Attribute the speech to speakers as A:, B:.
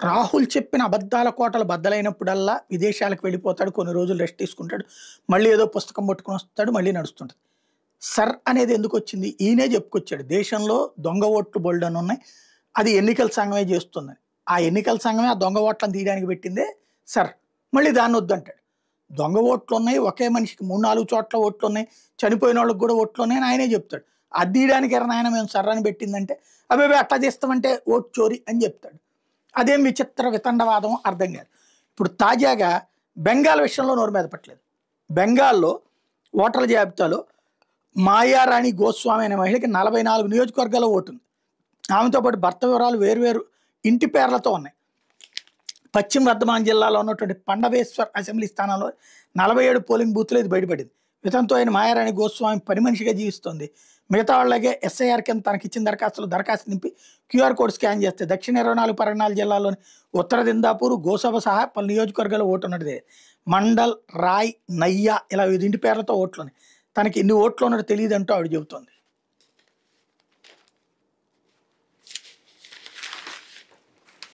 A: రాహుల్ చెప్పిన అబద్ధాల కోటలు బద్దలైనప్పుడల్లా విదేశాలకు వెళ్ళిపోతాడు. కొన్ని రోజులు రెస్ట్ తీసుకుంటాడు. మళ్ళీ ఏదో పుస్తకం పట్టుకొని వస్తాడు. మళ్ళీ నడుస్తుంటది. సర్ అనేది ఎందుకొచ్చింది? ఈయనే చెప్పుకొచ్చాడు. దేశంలో దొంగ ఓట్లు బోలెడన్ని ఉన్నాయి. అది ఎన్నికల సంఘమే చేస్తుందని. ఆ ఎన్నికల సంఘమే ఆ దొంగ ఓట్లను తీయడానికి పెట్టిందే సర్. మళ్ళీ దాన్ని వద్దంటాడు. దొంగ ఓట్లున్నాయి. ఒకే మనిషికి 3, 4 చోట్ల ఓట్లున్నాయి. చనిపోయిన వాళ్ళకి కూడా ఓట్లున్నాయని ఆయనే చెప్తాడు. అది తీయడానికి ఎరనాయన మేము సర్ అని పెట్టిందంటే, అబ్బాయి అట్లా చేస్తామంటే ఓట్ చోరీ అని చెప్తాడు. అదేం విచిత్ర వితండవాదం అర్థం కాదు. ఇప్పుడు తాజాగా బెంగాల్ విషయంలో నోరు మీద పట్టలేదు. బెంగాల్లో ఓటర్ల జాబితాలో మాయారాణి గోస్వామి అనే మహిళకి 44 నియోజకవర్గాల్లో ఓటుంది. ఆమెతో పాటు భర్త వివరాలు వేరువేరు ఇంటి పేర్లతో ఉన్నాయి. పశ్చిమ వర్ధమాన్ జిల్లాలో ఉన్నటువంటి పండవేశ్వర్ అసెంబ్లీ స్థానంలో 47 పోలింగ్ బూత్లో ఇది బయటపడింది. వితంతో అయిన మాయారాణి గోస్వామి పని మనిషిగా జీవిస్తోంది. మిగతా వాళ్ళగే ఎస్ఐఆర్ కింద తనకిచ్చిన దరఖాస్తు నింపి క్యూఆర్ కోడ్ స్కాన్ చేస్తే దక్షిణ 24 పరగణాల జిల్లాలోని ఉత్తర దిందాపూర్, గోసభ సహా పలు నియోజకవర్గాల్లో ఓటు ఉన్నది. మండల్, రాయ్, నయ్యా ఇలా 5 ఇంటి పేర్లతో ఓట్లున్నాయి. తనకి ఇన్ని ఓట్లు ఉన్నట్టు తెలియదు అంటూ ఆవిడ చెబుతోంది.